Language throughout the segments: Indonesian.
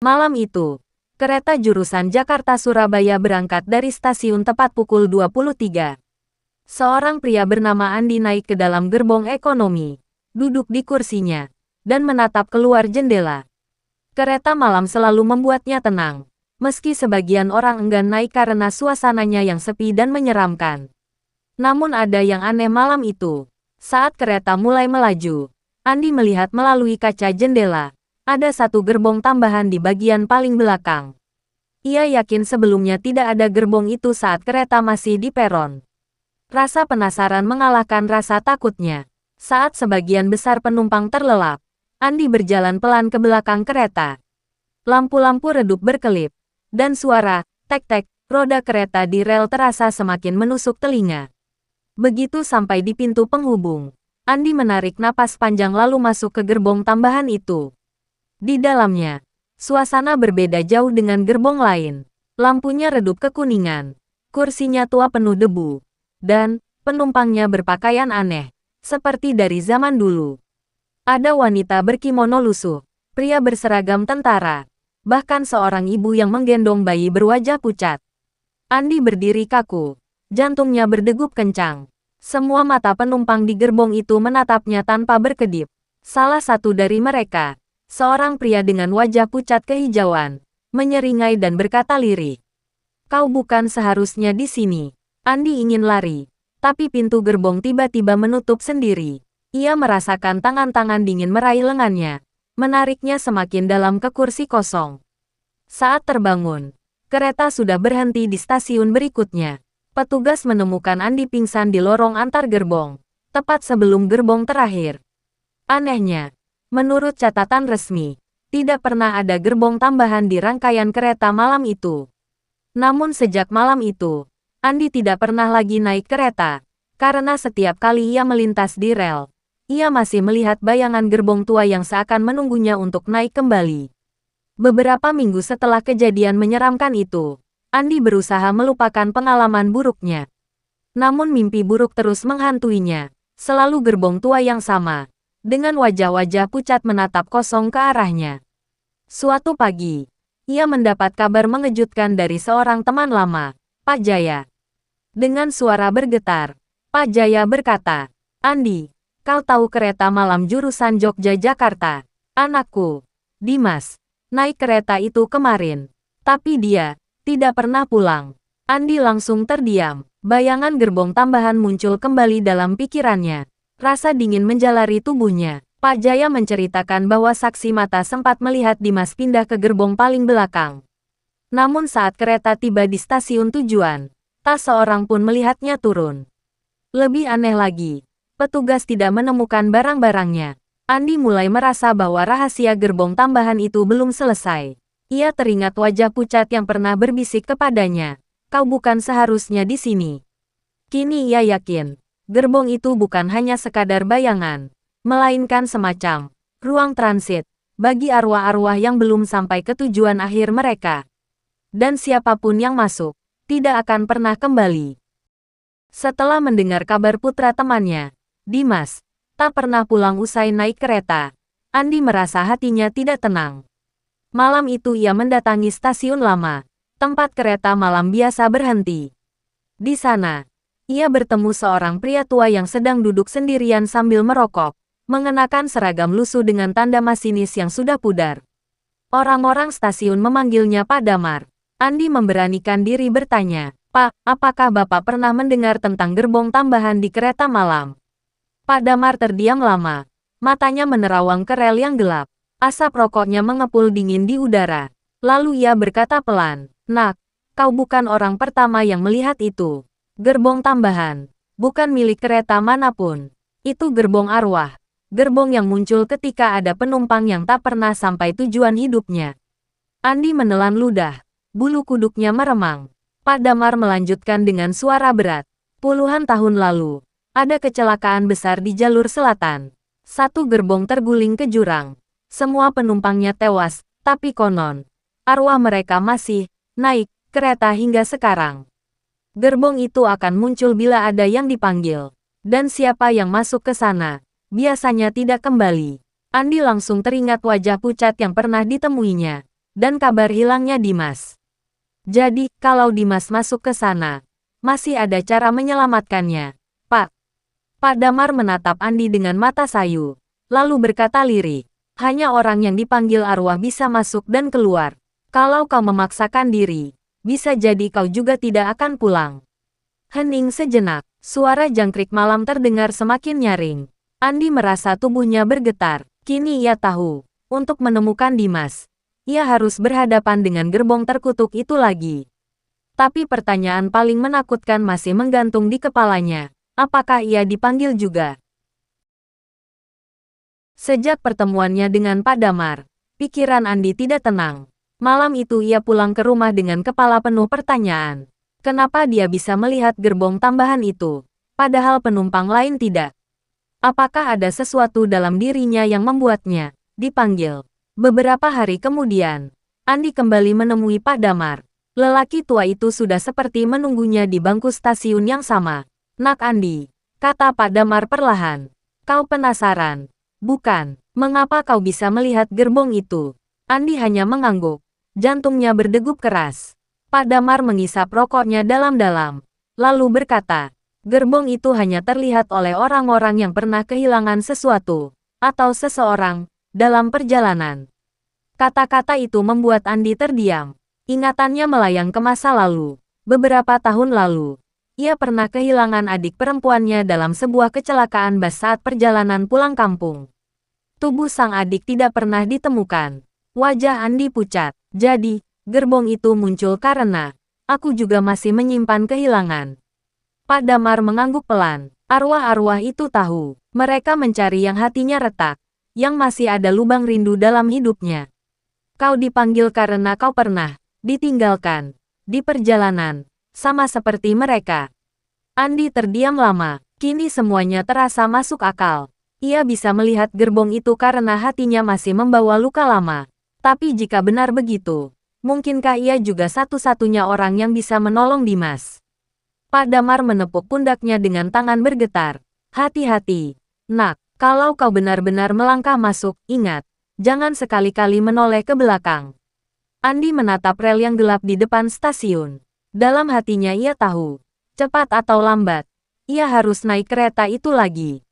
Malam itu, kereta jurusan Jakarta-Surabaya berangkat dari stasiun tepat pukul 23. Seorang pria bernama Andi naik ke dalam gerbong ekonomi, duduk di kursinya, dan menatap keluar jendela. Kereta malam selalu membuatnya tenang, meski sebagian orang enggan naik karena suasananya yang sepi dan menyeramkan. Namun ada yang aneh malam itu. Saat kereta mulai melaju, Andi melihat melalui kaca jendela. Ada satu gerbong tambahan di bagian paling belakang. Ia yakin sebelumnya tidak ada gerbong itu saat kereta masih di peron. Rasa penasaran mengalahkan rasa takutnya. Saat sebagian besar penumpang terlelap, Andi berjalan pelan ke belakang kereta. Lampu-lampu redup berkelip, dan suara tek-tek roda kereta di rel terasa semakin menusuk telinga. Begitu sampai di pintu penghubung, Andi menarik napas panjang lalu masuk ke gerbong tambahan itu. Di dalamnya, suasana berbeda jauh dengan gerbong lain. Lampunya redup kekuningan, kursinya tua penuh debu, dan penumpangnya berpakaian aneh, seperti dari zaman dulu. Ada wanita berkimono lusuh, pria berseragam tentara, bahkan seorang ibu yang menggendong bayi berwajah pucat. Andi berdiri kaku, jantungnya berdegup kencang. Semua mata penumpang di gerbong itu menatapnya tanpa berkedip. Salah satu dari mereka, seorang pria dengan wajah pucat kehijauan, menyeringai dan berkata lirih. "Kau bukan seharusnya di sini." Andi ingin lari, tapi pintu gerbong tiba-tiba menutup sendiri. Ia merasakan tangan-tangan dingin meraih lengannya, menariknya semakin dalam ke kursi kosong. Saat terbangun, kereta sudah berhenti di stasiun berikutnya. Petugas menemukan Andi pingsan di lorong antar gerbong, tepat sebelum gerbong terakhir. Anehnya, menurut catatan resmi, tidak pernah ada gerbong tambahan di rangkaian kereta malam itu. Namun sejak malam itu, Andi tidak pernah lagi naik kereta, karena setiap kali ia melintas di rel, ia masih melihat bayangan gerbong tua yang seakan menunggunya untuk naik kembali. Beberapa minggu setelah kejadian menyeramkan itu, Andi berusaha melupakan pengalaman buruknya. Namun mimpi buruk terus menghantuinya, selalu gerbong tua yang sama, dengan wajah-wajah pucat menatap kosong ke arahnya. Suatu pagi, ia mendapat kabar mengejutkan dari seorang teman lama, Pak Jaya. Dengan suara bergetar, Pak Jaya berkata, "Andi, kau tahu kereta malam jurusan Jogja-Jakarta? Anakku, Dimas, naik kereta itu kemarin. Tapi dia tidak pernah pulang." Andi langsung terdiam. Bayangan gerbong tambahan muncul kembali dalam pikirannya. Rasa dingin menjalari tubuhnya. Pak Jaya menceritakan bahwa saksi mata sempat melihat Dimas pindah ke gerbong paling belakang. Namun saat kereta tiba di stasiun tujuan, tak seorang pun melihatnya turun. Lebih aneh lagi, petugas tidak menemukan barang-barangnya. Andi mulai merasa bahwa rahasia gerbong tambahan itu belum selesai. Ia teringat wajah pucat yang pernah berbisik kepadanya, "Kau bukan seharusnya di sini." Kini ia yakin, gerbong itu bukan hanya sekadar bayangan, melainkan semacam ruang transit bagi arwah-arwah yang belum sampai ke tujuan akhir mereka. Dan siapapun yang masuk, tidak akan pernah kembali. Setelah mendengar kabar putra temannya, Dimas, tak pernah pulang usai naik kereta, Andi merasa hatinya tidak tenang. Malam itu ia mendatangi stasiun lama, tempat kereta malam biasa berhenti. Di sana, ia bertemu seorang pria tua yang sedang duduk sendirian sambil merokok, mengenakan seragam lusuh dengan tanda masinis yang sudah pudar. Orang-orang stasiun memanggilnya Pak Damar. Andi memberanikan diri bertanya, "Pak, apakah Bapak pernah mendengar tentang gerbong tambahan di kereta malam?" Pak Damar terdiam lama. Matanya menerawang ke rel yang gelap. Asap rokoknya mengepul dingin di udara. Lalu ia berkata pelan, "Nak, kau bukan orang pertama yang melihat itu. Gerbong tambahan, bukan milik kereta manapun. Itu gerbong arwah. Gerbong yang muncul ketika ada penumpang yang tak pernah sampai tujuan hidupnya." Andi menelan ludah. Bulu kuduknya meremang. Pak Damar melanjutkan dengan suara berat. "Puluhan tahun lalu, ada kecelakaan besar di jalur selatan. Satu gerbong terguling ke jurang. Semua penumpangnya tewas, tapi konon, arwah mereka masih naik kereta hingga sekarang. Gerbong itu akan muncul bila ada yang dipanggil. Dan siapa yang masuk ke sana, biasanya tidak kembali." Andi langsung teringat wajah pucat yang pernah ditemuinya. dan kabar hilangnya Dimas. Jadi, kalau Dimas masuk ke sana, masih ada cara menyelamatkannya, Pak. Pak Damar menatap Andi dengan mata sayu, lalu berkata lirik, hanya orang yang dipanggil arwah bisa masuk dan keluar. Kalau kau memaksakan diri, bisa jadi kau juga tidak akan pulang. Hening sejenak, suara jangkrik malam terdengar semakin nyaring. Andi merasa tubuhnya bergetar. Kini ia tahu, untuk menemukan Dimas, ia harus berhadapan dengan gerbong terkutuk itu lagi. Tapi pertanyaan paling menakutkan masih menggantung di kepalanya. Apakah ia dipanggil juga? Sejak pertemuannya dengan Pak Damar, pikiran Andi tidak tenang. Malam itu ia pulang ke rumah dengan kepala penuh pertanyaan. Kenapa dia bisa melihat gerbong tambahan itu, padahal penumpang lain tidak? Apakah ada sesuatu dalam dirinya yang membuatnya dipanggil? Beberapa hari kemudian, Andi kembali menemui Pak Damar. Lelaki tua itu sudah seperti menunggunya di bangku stasiun yang sama. Nak Andi, kata Pak Damar perlahan. Kau penasaran? Bukan. Mengapa kau bisa melihat gerbong itu? Andi hanya mengangguk. Jantungnya berdegup keras. Pak Damar mengisap rokoknya dalam-dalam. Lalu berkata, gerbong itu hanya terlihat oleh orang-orang yang pernah kehilangan sesuatu, atau seseorang, dalam perjalanan. Kata-kata itu membuat Andi terdiam. Ingatannya melayang ke masa lalu. Beberapa tahun lalu, ia pernah kehilangan adik perempuannya dalam sebuah kecelakaan bus saat perjalanan pulang kampung. Tubuh sang adik tidak pernah ditemukan. Wajah Andi pucat. Jadi, gerbong itu muncul karena aku juga masih menyimpan kehilangan. Pak Damar mengangguk pelan. Arwah-arwah itu tahu. Mereka mencari yang hatinya retak, yang masih ada lubang rindu dalam hidupnya. Kau dipanggil karena kau pernah ditinggalkan di perjalanan, sama seperti mereka. Andi terdiam lama. Kini semuanya terasa masuk akal. Ia bisa melihat gerbong itu karena hatinya masih membawa luka lama. Tapi jika benar begitu, mungkinkah ia juga satu-satunya orang yang bisa menolong Dimas? Pak Damar menepuk pundaknya dengan tangan bergetar. Hati-hati, nak. Kalau kau benar-benar melangkah masuk, ingat, jangan sekali-kali menoleh ke belakang. Andi menatap rel yang gelap di depan stasiun. Dalam hatinya ia tahu, cepat atau lambat, ia harus naik kereta itu lagi.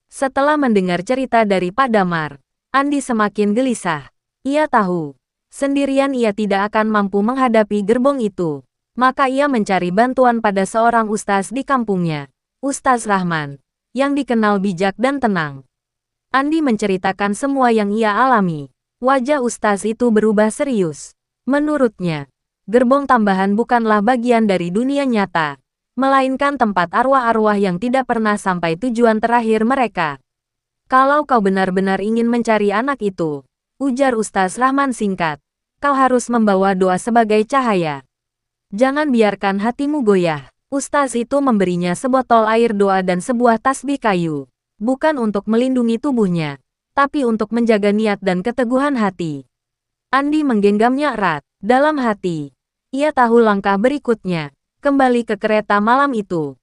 Setelah mendengar cerita dari Pak Damar, Andi semakin gelisah. Ia tahu, sendirian ia tidak akan mampu menghadapi gerbong itu. Maka ia mencari bantuan pada seorang ustaz di kampungnya, Ustaz Rahman, yang dikenal bijak dan tenang. Andi menceritakan semua yang ia alami. Wajah ustaz itu berubah serius. Menurutnya, gerbong tambahan bukanlah bagian dari dunia nyata, melainkan tempat arwah-arwah yang tidak pernah sampai tujuan terakhir mereka. Kalau kau benar-benar ingin mencari anak itu, ujar Ustaz Rahman singkat, kau harus membawa doa sebagai cahaya. Jangan biarkan hatimu goyah. Ustaz itu memberinya sebotol air doa dan sebuah tasbih kayu. Bukan untuk melindungi tubuhnya, tapi untuk menjaga niat dan keteguhan hati. Andi menggenggamnya erat. Dalam hati, ia tahu langkah berikutnya, kembali ke kereta malam itu.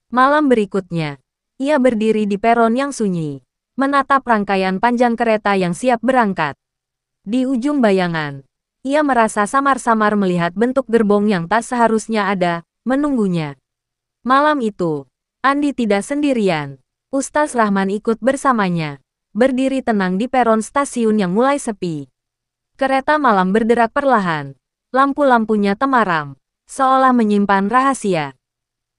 Malam berikutnya, ia berdiri di peron yang sunyi, menatap rangkaian panjang kereta yang siap berangkat. Di ujung bayangan, ia merasa samar-samar melihat bentuk gerbong yang tak seharusnya ada, menunggunya. Malam itu, Andi tidak sendirian. Ustaz Rahman ikut bersamanya, berdiri tenang di peron stasiun yang mulai sepi. Kereta malam berderak perlahan. Lampu-lampunya temaram, seolah menyimpan rahasia.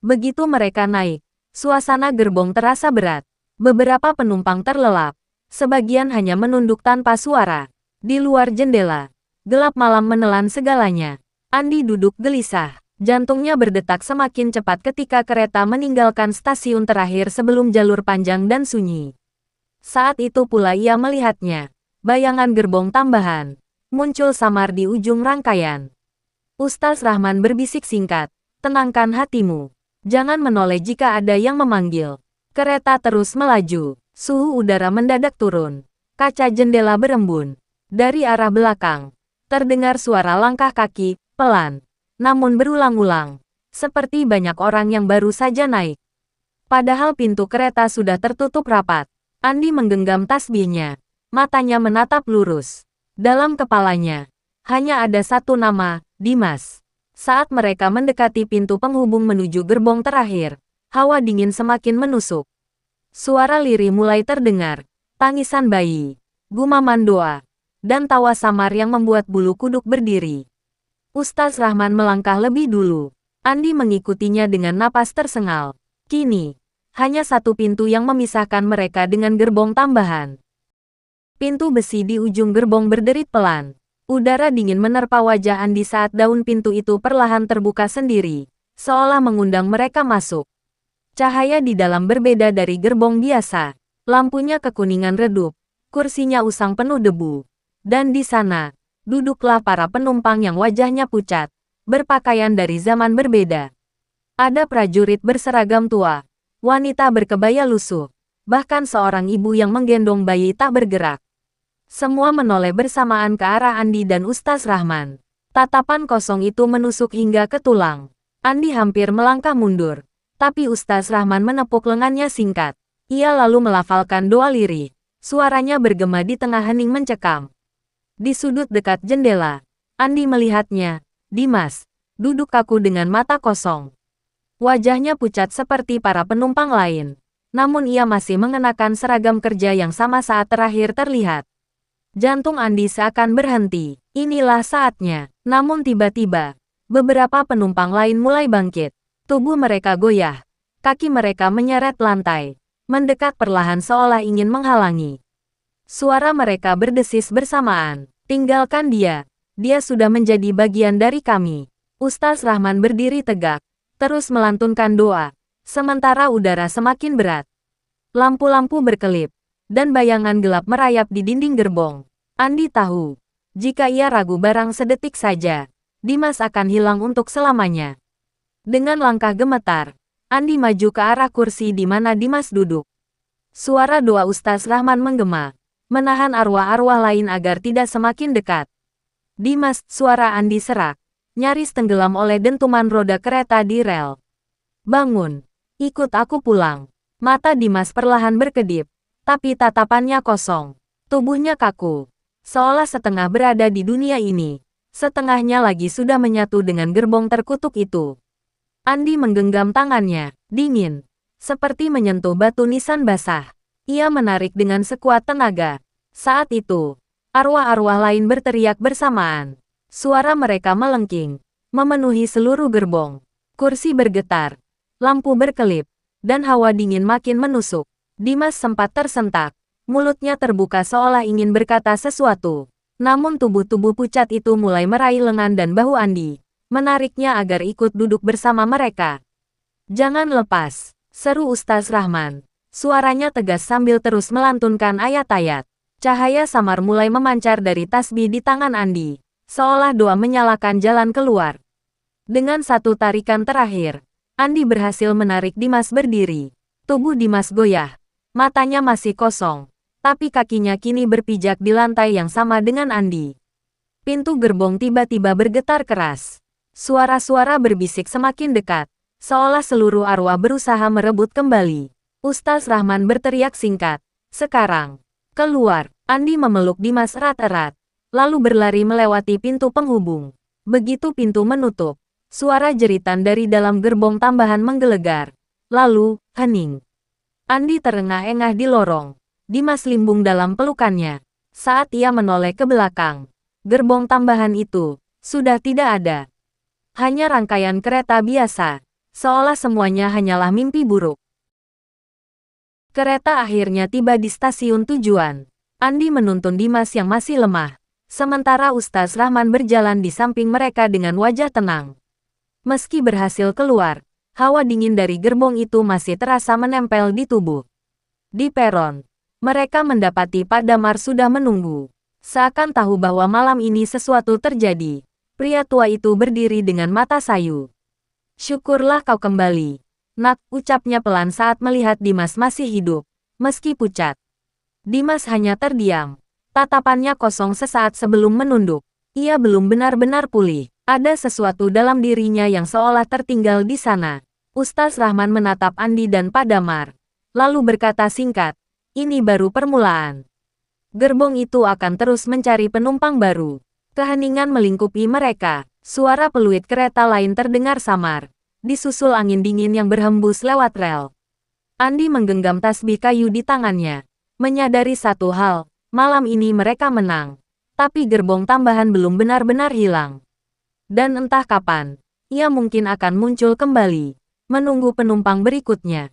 Begitu mereka naik, suasana gerbong terasa berat. Beberapa penumpang terlelap, sebagian hanya menunduk tanpa suara. Di luar jendela, gelap malam menelan segalanya. Andi duduk gelisah, jantungnya berdetak semakin cepat ketika kereta meninggalkan stasiun terakhir sebelum jalur panjang dan sunyi. Saat itu pula ia melihatnya, bayangan gerbong tambahan, muncul samar di ujung rangkaian. Ustaz Rahman berbisik singkat, tenangkan hatimu. Jangan menoleh jika ada yang memanggil. Kereta terus melaju, suhu udara mendadak turun. Kaca jendela berembun. Dari arah belakang, terdengar suara langkah kaki, pelan, namun berulang-ulang. Seperti banyak orang yang baru saja naik. Padahal pintu kereta sudah tertutup rapat. Andi menggenggam tasbihnya. Matanya menatap lurus. Dalam kepalanya, Hanya ada satu nama, Dimas. Saat mereka mendekati pintu penghubung menuju gerbong terakhir, hawa dingin semakin menusuk. Suara lirih mulai terdengar, tangisan bayi, gumaman doa, dan tawa samar yang membuat bulu kuduk berdiri. Ustaz Rahman melangkah lebih dulu. Andi mengikutinya dengan napas tersengal. Kini, hanya satu pintu yang memisahkan mereka dengan gerbong tambahan. Pintu besi di ujung gerbong berderit pelan. Udara dingin menerpa wajah Andi saat daun pintu itu perlahan terbuka sendiri, seolah mengundang mereka masuk. Cahaya di dalam berbeda dari gerbong biasa. Lampunya kekuningan redup, kursinya usang penuh debu. Dan di sana, duduklah para penumpang yang wajahnya pucat, berpakaian dari zaman berbeda. Ada prajurit berseragam tua, wanita berkebaya lusuh, bahkan seorang ibu yang menggendong bayi tak bergerak. Semua menoleh bersamaan ke arah Andi dan Ustaz Rahman. Tatapan kosong itu menusuk hingga ke tulang. Andi hampir melangkah mundur, tapi Ustaz Rahman menepuk lengannya singkat. Ia lalu melafalkan doa lirih. Suaranya bergema di tengah hening mencekam. Di sudut dekat jendela, Andi melihatnya. Dimas, duduk kaku dengan mata kosong. Wajahnya pucat seperti para penumpang lain. Namun ia masih mengenakan seragam kerja yang sama saat terakhir terlihat. Jantung Andi seakan berhenti. Inilah saatnya. Namun tiba-tiba, beberapa penumpang lain mulai bangkit. Tubuh mereka goyah. Kaki mereka menyeret lantai. Mendekat perlahan seolah ingin menghalangi. Suara mereka berdesis bersamaan. Tinggalkan dia. Dia sudah menjadi bagian dari kami. Ustaz Rahman berdiri tegak. Terus melantunkan doa. Sementara udara semakin berat. Lampu-lampu berkelip. Dan bayangan gelap merayap di dinding gerbong. Andi tahu, jika ia ragu barang sedetik saja, Dimas akan hilang untuk selamanya. Dengan langkah gemetar, Andi maju ke arah kursi di mana Dimas duduk. Suara doa Ustaz Rahman menggema, menahan arwah-arwah lain agar tidak semakin dekat. Dimas, suara Andi serak, nyaris tenggelam oleh dentuman roda kereta di rel. Bangun, ikut aku pulang. Mata Dimas perlahan berkedip. Tapi tatapannya kosong, tubuhnya kaku, seolah setengah berada di dunia ini, setengahnya lagi sudah menyatu dengan gerbong terkutuk itu. Andi menggenggam tangannya, dingin, seperti menyentuh batu nisan basah. Ia menarik dengan sekuat tenaga. Saat itu, arwah-arwah lain berteriak bersamaan. Suara mereka melengking, memenuhi seluruh gerbong. Kursi bergetar, lampu berkelip, dan hawa dingin makin menusuk. Dimas sempat tersentak, mulutnya terbuka seolah ingin berkata sesuatu. Namun tubuh-tubuh pucat itu mulai meraih lengan dan bahu Andi, menariknya agar ikut duduk bersama mereka. Jangan lepas, seru Ustaz Rahman. Suaranya tegas sambil terus melantunkan ayat-ayat. Cahaya samar mulai memancar dari tasbih di tangan Andi, seolah doa menyalakan jalan keluar. Dengan satu tarikan terakhir, Andi berhasil menarik Dimas berdiri. Tubuh Dimas goyah. Matanya masih kosong, tapi kakinya kini berpijak di lantai yang sama dengan Andi. Pintu gerbong tiba-tiba bergetar keras. Suara-suara berbisik semakin dekat, seolah seluruh arwah berusaha merebut kembali. Ustaz Rahman berteriak singkat, "Sekarang, keluar!" Andi memeluk Dimas erat-erat, lalu berlari melewati pintu penghubung. Begitu pintu menutup, suara jeritan dari dalam gerbong tambahan menggelegar. Lalu, hening. Andi terengah-engah di lorong. Dimas limbung dalam pelukannya. Saat ia menoleh ke belakang, gerbong tambahan itu sudah tidak ada. Hanya rangkaian kereta biasa, seolah semuanya hanyalah mimpi buruk. Kereta akhirnya tiba di stasiun tujuan. Andi menuntun Dimas yang masih lemah, sementara Ustaz Rahman berjalan di samping mereka dengan wajah tenang. Meski berhasil keluar, hawa dingin dari gerbong itu masih terasa menempel di tubuh. Di peron, mereka mendapati Pak Damar sudah menunggu. Seakan tahu bahwa malam ini sesuatu terjadi, pria tua itu berdiri dengan mata sayu. "Syukurlah kau kembali, Nak," ucapnya pelan saat melihat Dimas masih hidup, meski pucat. Dimas hanya terdiam. Tatapannya kosong sesaat sebelum menunduk. Ia belum benar-benar pulih. Ada sesuatu dalam dirinya yang seolah tertinggal di sana. Ustaz Rahman menatap Andi dan Pak Damar, lalu berkata singkat, "Ini baru permulaan. Gerbong itu akan terus mencari penumpang baru. Keheningan melingkupi mereka. Suara peluit kereta lain terdengar samar, disusul angin dingin yang berhembus lewat rel. Andi menggenggam tasbih kayu di tangannya, menyadari satu hal, malam ini mereka menang. Tapi gerbong tambahan belum benar-benar hilang. Dan entah kapan, ia mungkin akan muncul kembali, menunggu penumpang berikutnya.